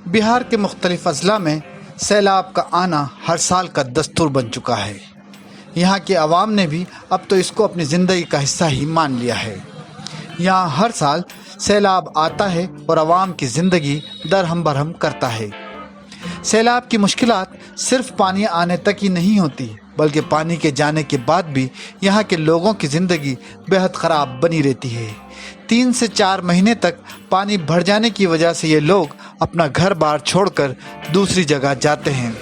बिहार के मुख्तलिफ अजला में सैलाब का आना हर साल का दस्तूर बन चुका है। यहाँ की आवाम ने भी अब तो इसको अपनी ज़िंदगी का हिस्सा ही मान लिया है। यहाँ हर साल सैलाब आता है और आवाम की ज़िंदगी दरहम बरहम करता है। सैलाब की मुश्किलात सिर्फ पानी आने तक ही नहीं होती, बल्कि पानी के जाने के बाद भी यहाँ के लोगों की ज़िंदगी बेहद ख़राब बनी रहती है। 3 से 4 महीने तक पानी भर जाने की वजह से ये लोग अपना घर बार छोड़कर दूसरी जगह जाते हैं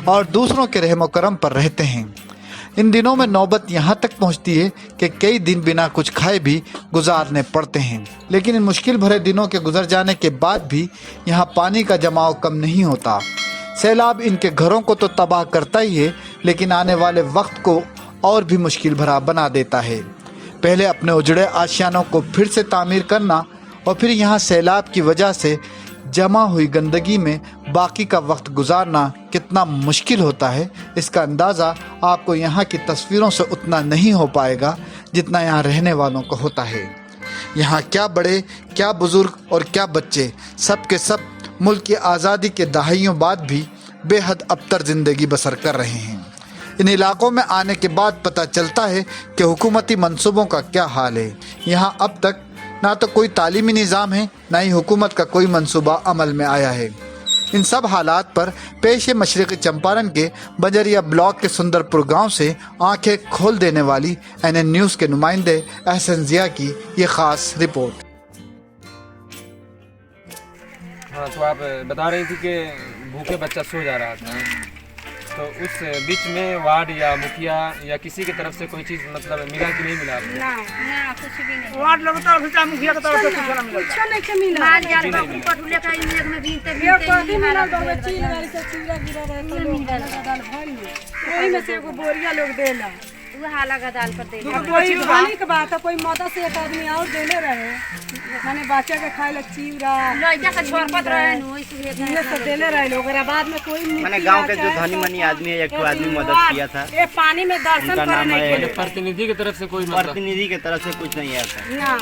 और दूसरों के रहम करम पर रहते हैं। इन दिनों में नौबत यहाँ तक पहुँचती है कि कई दिन बिना कुछ खाए भी गुजारने पड़ते हैं। लेकिन इन मुश्किल भरे दिनों के गुजर जाने के बाद भी यहाँ पानी का जमाव कम नहीं होता। सैलाब इनके घरों को तो तबाह करता ही है, लेकिन आने वाले वक्त को और भी मुश्किल भरा बना देता है। पहले अपने उजड़े आशियानों को फिर से तामीर करना और फिर यहाँ सैलाब की वजह से जमा हुई गंदगी में बाकी का वक्त गुजारना कितना मुश्किल होता है, इसका अंदाज़ा आपको यहाँ की तस्वीरों से उतना नहीं हो पाएगा जितना यहाँ रहने वालों को होता है। यहाँ क्या बड़े, क्या बुज़ुर्ग और क्या बच्चे, सब के सब मुल्क की आज़ादी के दहाइयों बाद भी बेहद अबतर ज़िंदगी बसर कर रहे हैं। इन इलाकों में आने के बाद पता चलता है कि हुकूमती मंसूबों का क्या हाल है। यहाँ अब तक ना तो कोई तालीमी निज़ाम है, ना ही हुकूमत का कोई मंसूबा अमल में आया है। इन सब हालात पर पेश मशरक़ी चंपारण के बंजरिया ब्लॉक के सुंदरपुर गांव से आंखें खोल देने वाली NN न्यूज़ के नुमाइंदे अहसन ज़िया की ये ख़ास रिपोर्ट। हाँ, तो आप बता रही थी कि भूखे बच्चा सो जा रहा था, तो उस बीच में वार्ड या मुखिया या किसी की तरफ से कोई चीज़ मतलब मिला कि नहीं मिला आपको? ना कुछ भी नहीं। वार्ड लोग तरफ से मुखिया की तरफ से कुछ ना मिला। कुछ नहीं मिला। मार जाल बाबू पटुले का इने में बीते बीते मिला दो चीज गाड़ी से चीरा गिरा रहे तो लोग गदाल भइल ओही में से एगो बोरिया लोग देला वो हाला गदाल पर दे कोई पानी के बात है, कोई मदद से एक आदमी और देले रहे, माने बच्चा के खाए ला चीरा लइका का छोरपत रहे नो इसलिए इन्हें सब देले रहे लोग। बाद में कोई माने गांव के जो धनी मनी आदमी है, एक आदमी मदद किया था। ये पानी में दर्शन करने के प्रतिनिधि की तरफ से कोई मतलब प्रतिनिधि की तरफ से कुछ नहीं आता ना,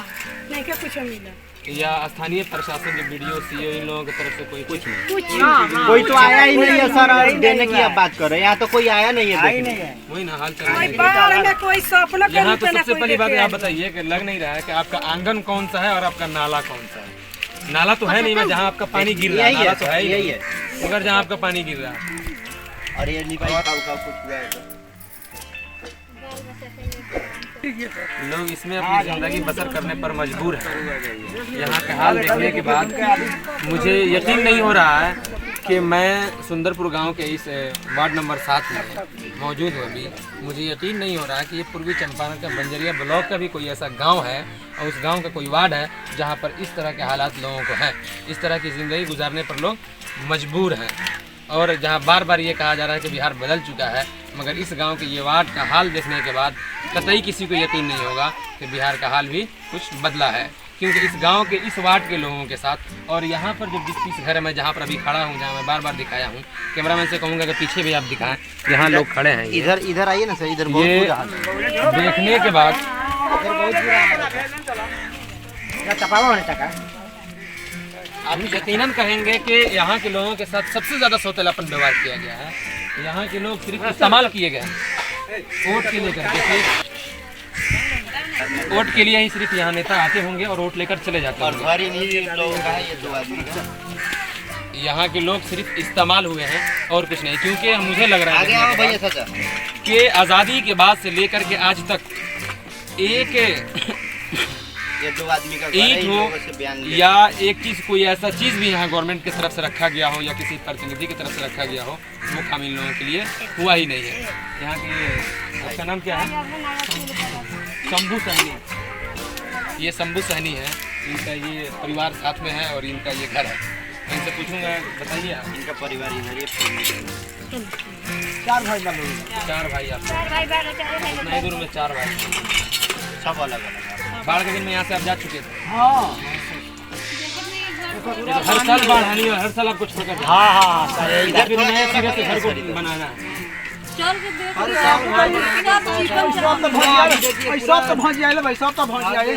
नहीं के कुछ मिला या स्थानीय प्रशासन जो BDO CO इन लोगों की तरफ से कोई कुछ नहीं? कोई तो आया ही नहीं है सर। देने की आप बात कर रहे हैं, यहाँ तो कोई आया नहीं है। वही ना हाल चल रहा है। में कोई सपना यहाँ तो सबसे पहली बात आप बताइए कि लग नहीं रहा है कि आपका आंगन कौन सा है और आपका नाला कौन सा है। नाला तो है नहीं मैं जहाँ आपका पानी गिर रहा है, नाला तो है ही नहीं मगर जहाँ आपका पानी गिर रहा है। और ये कुछ लोग इसमें अपनी ज़िंदगी बसर करने पर मजबूर हैं। यहाँ का हाल देखने के बाद मुझे यकीन नहीं हो रहा है कि मैं सुंदरपुर गांव के इस वार्ड नंबर 7 में मौजूद हूँ। अभी मुझे यकीन नहीं हो रहा है कि ये पूर्वी चंपारण का बंजरिया ब्लॉक का भी कोई ऐसा गांव है और उस गांव का कोई वार्ड है जहां पर इस तरह के हालात लोगों को हैं, इस तरह की ज़िंदगी गुजारने पर लोग मजबूर हैं। और जहां बार बार ये कहा जा रहा है कि बिहार बदल चुका है, मगर इस गांव के ये वार्ड का हाल देखने के बाद कतई किसी को यकीन नहीं होगा कि बिहार का हाल भी कुछ बदला है। क्योंकि इस गांव के इस वार्ड के लोगों के साथ और यहाँ पर जो 20-30 घर है, मैं जहाँ पर अभी खड़ा हूँ, जहाँ मैं बार बार दिखाया हूँ, कैमरामैन से कहूँगा कि पीछे भी आप दिखाएं, यहाँ लोग खड़े हैं। इधर आइए ना सर, इधर ये देखने के बाद आप यकीनन कहेंगे कि यहाँ के लोगों के साथ सबसे ज़्यादा सौतेलापन व्यवहार किया गया है। यहाँ के लोग सिर्फ इस्तेमाल किए गए हैं वोट के लेकर के, वोट के लिए ही सिर्फ यहाँ नेता आते होंगे और वोट लेकर चले जाते होंगे। यहाँ के लोग सिर्फ इस्तेमाल हुए हैं और कुछ नहीं। क्योंकि मुझे लग रहा है कि आज़ादी के बाद से लेकर के आज तक एक ईंट हो या एक चीज़, कोई ऐसा चीज़ भी यहाँ गवर्नमेंट की तरफ से रखा गया हो या किसी प्रतिनिधि की तरफ से रखा गया हो, वो काम इन लोगों के लिए हुआ ही नहीं है। यहाँ के आपका नाम क्या है? शंभू सहनी। ये शंभू सहनी है, इनका ये परिवार साथ में है और इनका ये घर है। मैं इनसे पूछूंगा, बताइए इनका परिवार इधर ही 4 भाई लोग, 4 भाई आप? 4 भाई नहीं दूर में 4 भाई, सब अलग अलग। बाढ़ के दिन में यहाँ से आप जा चुके थे? हाँ हर साल बाढ़ आनी है, हर साल आपको छोड़कर हाँ फिर नए सिरे से घर को बनाना है। चल के देख अरे लिया। सब भाई सब तो भौजी आइले भाई, सब तो भौजी आइले।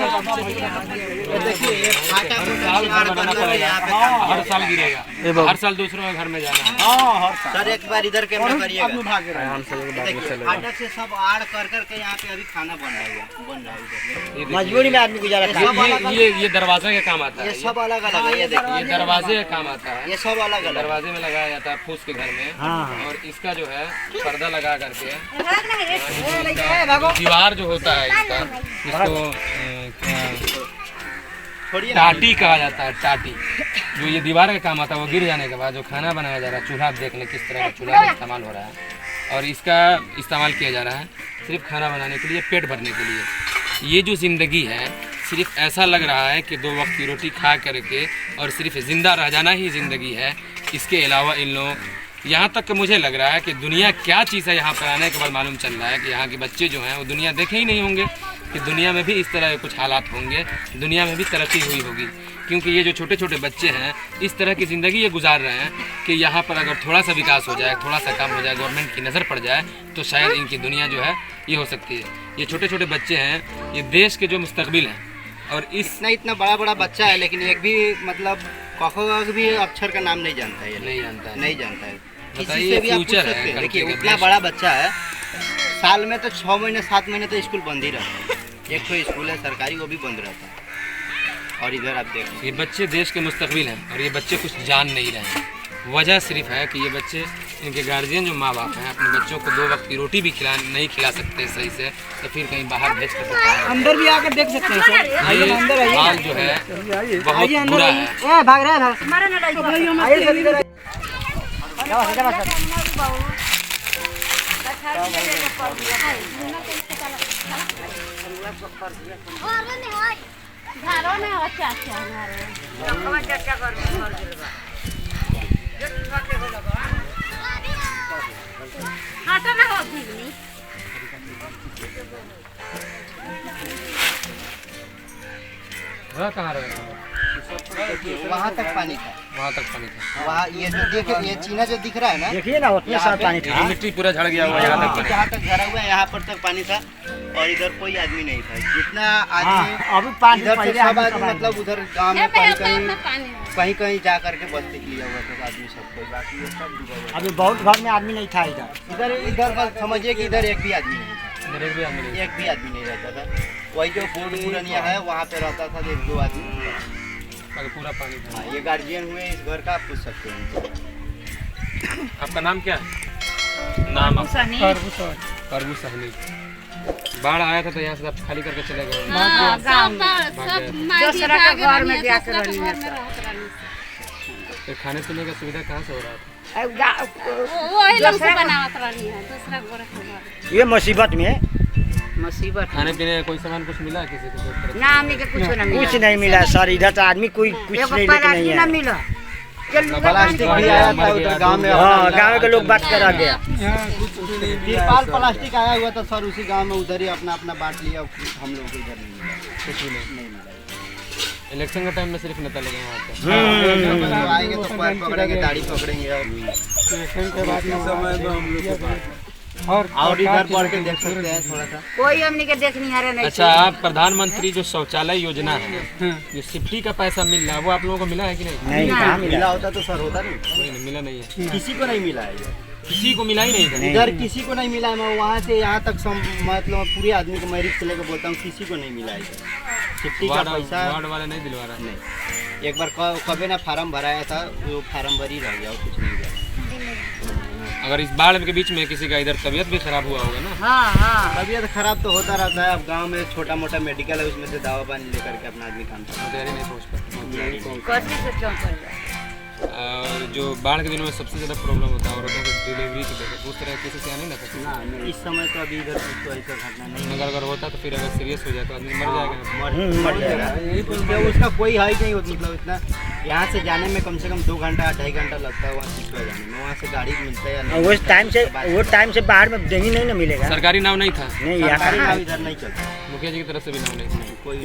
ये देखिए ये फाटा फूटा साल जुगाड़ बनाना कर पड़ेगा, यहाँ पे काम हर साल गिरेगा, हर साल दूसरों के घर में जाना है। हां हर साल सर एक बार इधर कैमरा करिएगा। आदमी भाग रहे हैं। हम सब एक बार में देखिए चलेगा। फाटक से सब आड़ कर करके यहाँ पे अभी खाना बन रहा है इधर। मजबूरी में आदमी गुजारा करता है। ये दरवाजे का काम आता ये है, सब अलग अलग है, ये देखिए ये दरवाजे का काम आता है, ये सब अलग अलग। दरवाजे में लगाया जाता है फूस के घर में। और इसका जो है पर्दा लगा करके दीवार जो होता है इसका, इसको छोड़िए ना। टाटी कहा जाता है, टाटी। जो ये दीवार का काम आता है वो गिर जाने के बाद जो खाना बनाया जा रहा है, चूल्हा देख लें किस तरह का चूल्हा का इस्तेमाल हो रहा है, और इसका इस्तेमाल किया जा रहा है सिर्फ खाना बनाने के लिए, पेट भरने के लिए। ये जो ज़िंदगी है सिर्फ ऐसा लग रहा है कि 2 वक्त की रोटी खा करके और सिर्फ ज़िंदा रह जाना ही ज़िंदगी है। इसके अलावा इन लोगों, यहाँ तक कि मुझे लग रहा है कि दुनिया क्या चीज़ है, यहाँ पर आने के बाद मालूम चल रहा है कि यहाँ के बच्चे जो हैं वो दुनिया देखे ही नहीं होंगे कि दुनिया में भी इस तरह के कुछ हालात होंगे, दुनिया में भी तरक्की हुई होगी। क्योंकि ये जो छोटे छोटे बच्चे हैं इस तरह की ज़िंदगी ये गुजार रहे हैं कि यहाँ पर अगर थोड़ा सा विकास हो जाए, थोड़ा सा काम हो जाए, गवर्नमेंट की नज़र पड़ जाए तो शायद इनकी दुनिया जो है ये हो सकती है। ये छोटे छोटे बच्चे हैं, ये देश के जो मुस्तकबिल हैं। और इस इतना बड़ा बड़ा बच्चा है लेकिन एक भी मतलब कखो भी अक्षर का नाम नहीं जानता है, ये नहीं जानता है, नहीं जानता है। किसी बताइए, से भी आप पूछ फ्यूचर है सकते हैं। कंट्री देखिए का, उतना देश। बड़ा बच्चा है, साल में तो 6 महीने 7 महीने तो स्कूल बंद ही रहता है। एक तो स्कूल है सरकारी, वो भी बंद रहता है। और इधर आप देखें ये बच्चे देश के मुस्तकबिल हैं और ये बच्चे कुछ जान नहीं रहे हैं। वजह सिर्फ है कि ये बच्चे, इनके गार्जियन जो माँ बाप हैं अपने बच्चों को 2 वक्त की रोटी भी नहीं खिला सकते सही से, तो फिर कहीं बाहर भेज कर अंदर भी आकर देख सकते हैं सर। ये हाल जो है बहुत बुरा है। ए भाग रहा है, हमारा ना लाइक आइए सर इधर। घरों में अच्छा अच्छा हमारे चर्चा कर हाटा ना हो दीदी वह कहाँ रहे? वहाँ तक पानी था, वहाँ तक पानी था। वहाँ ये जो देखिए ये चीना जो दिख रहा है ना, देखिए ना उतने साल पानी ये मिट्टी पूरा झड़ गया हुआ, यहाँ तक पानी। जहाँ तक झरा हुआ है यहाँ पर तक पानी था और इधर कोई आदमी नहीं था। जितना आदमी अभी पानी इधर से पहले सब आदमी आदमी मतलब उधर गाँव में कहीं कहीं जा करके बस्ती लिया हुआ था आदमी सब कोई, बाकी ये सब डूबा हुआ अभी बहुत घर में आदमी नहीं था इधर। था। इधर बस समझिए कि इधर एक भी आदमी नहीं था, इधर एक भी आदमी नहीं। एक भी आदमी नहीं रहता था। वही जो बोर्ड पुरानिया है वहाँ पे रहता था 1-2 आदमी। अगर पूरा पानी था। हाँ, ये गार्जियन हुए इस घर का, आप पूछ सकते हैं। आपका नाम क्या है? नाम करबू सहनी। बाढ़ आया था तो यहाँ से आप खाली करके चले गए? दूसरा के घर में जाकर फिर खाने पीने का सुविधा कहाँ से हो रहा था? वही लोग से बनावत रहनी है दूसरा घर के घर ये मुसीबत में मुसीबत खाने पीने का कोई सामान कुछ मिला किसी को? ना हमने के कुछ ना मिला कुछ नहीं मिला सर। इधर तो आदमी कोई कुछ एगो नहीं लेके नहीं पलास्टिक ना है। मिला प्लास्टिक भी आया था उधर गाँव में। हाँ गाँव के लोग बात करा गया। तिरपाल प्लास्टिक आया हुआ था सर, उसी गांव में उधर ही अपना अपना बांट लिया। हम लोग को इधर नहीं मिला, कुछ भी नहीं। नहीं मिला। इलेक्शन के टाइम में सिर्फ नेता लगे वहाँ पे। तो आएंगे तो पैर पकड़ेंगे, दाढ़ी पकड़ेंगे और इधर पढ़ के देख सकते हैं थोड़ा सा। कोई हमने के देखनी है नहीं। अच्छा, प्रधानमंत्री जो शौचालय योजना है, जो सिफ्टी का पैसा मिल रहा है वो आप लोगों को मिला है कि नहीं? नहीं कहाँ मिला मिला। होता तो सर होता नहीं, नहीं, मिला नहीं है। किसी को नहीं मिला है ये। किसी को मिला ही नहीं था। इधर किसी को नहीं मिला है। मैं वहाँ से यहाँ तक मतलब पूरे आदमी को मैं रिक्स लेकर बोलता हूँ, किसी को नहीं मिला है इधर। छुट्टी का पैसा वार्ड वाले नहीं दिलवा रहा। नहीं। एक बार कभी ना फार्म भराया था, वो फार्म भर ही रह गया, कुछ नहीं हुआ। अगर इस बाढ़ के बीच में किसी का इधर तबीयत भी खराब हुआ होगा ना? हाँ हाँ तबीयत खराब तो होता रहता है। अब गांव में छोटा मोटा मेडिकल है, उसमें से दवा पानी लेकर के अपना आदमी काम करता तैयारी नहीं पहुँच पाती। कोशिश से क्यों कर रहा और जो बाढ़ के दिनों में सबसे ज़्यादा प्रॉब्लम होता है औरतों को डिलीवरी के लिए, उस तरह किसी से आने ना सकती। है। इस समय तो अभी इधर कुछ तो ऐसा घटना नहीं है। अगर होता तो फिर अगर सीरियस हो जाए तो आदमी मर जाएगा। मर जाएगा। उसका कोई है ही नहीं, मतलब इतना यहाँ से जाने में कम से कम 2 घंटा 2.5 घंटा लगता है वहाँ सिसवा जाने में। वहाँ से गाड़ी मिलता है या नहीं? वो टाइम से बाहर में देंगी नहीं ना मिलेगा। सरकारी नाव नहीं था? नहीं सरकारी यहाँ नाव इधर नहीं चलता, मुखिया जी की तरफ से भी नाव नहीं था। कोई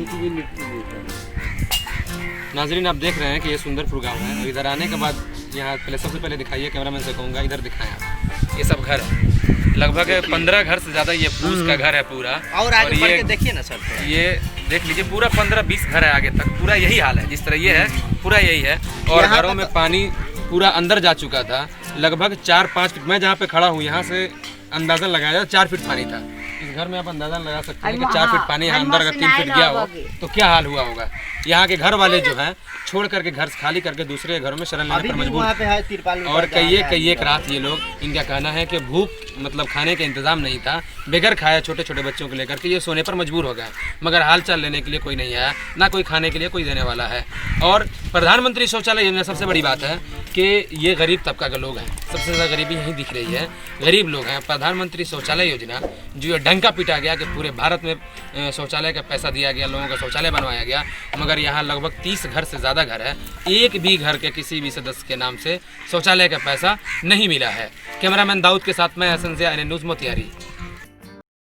नाजरीन, आप देख रहे हैं कि ये सुंदरपुर गांव है। और इधर आने के बाद यहाँ पहले सबसे पहले दिखाइए, कैमरामैन से कहूँगा इधर दिखाएं आप। ये सब घर है, लगभग 15 घर से ज़्यादा ये फूस का घर है पूरा। और आगे बढ़ ये के देखिए ना सर, ये देख लीजिए पूरा 15-20 घर है आगे तक, पूरा यही हाल है। जिस तरह ये है पूरा यही है। और यहाँ घरों में पानी पूरा अंदर जा चुका था। लगभग 4-5 फीट, मैं जहाँ पे खड़ा हूँ यहाँ से अंदाज़ा लगाया 4 फीट पानी था। इस घर में आप अंदाज़ा लगा सकते हैं कि 4 फीट पानी यहाँ अंदर अगर 3 फीट गया हो तो क्या हाल हुआ होगा। यहाँ के घर वाले जो हैं छोड़ करके घर खाली करके दूसरे घरों में शरण लेने पर मजबूर। वहाँ पे है तिरपाल। और कई एक रात ये लोग, इनका कहना है कि भूख मतलब खाने का इंतजाम नहीं था, बगैर खाया छोटे छोटे बच्चों को लेकर के ये सोने पर मजबूर हो गए। मगर हाल चाल लेने के लिए कोई नहीं आया, ना कोई खाने के लिए कोई देने वाला है। और प्रधानमंत्री शौचालय योजना सबसे बड़ी बात है कि ये गरीब तबका के लोग हैं, सबसे ज़्यादा गरीबी यहीं दिख रही है, गरीब लोग हैं। प्रधानमंत्री शौचालय योजना जो डंका पीटा गया कि पूरे भारत में शौचालय का पैसा दिया गया, लोगों का शौचालय बनवाया गया, मगर यहाँ लगभग 30 घर से ज़्यादा घर है, एक भी घर के किसी भी सदस्य के नाम से शौचालय का पैसा नहीं मिला है। कैमरामैन दाऊद के साथ मैं हसन से न्यूज़ मोतिहारी।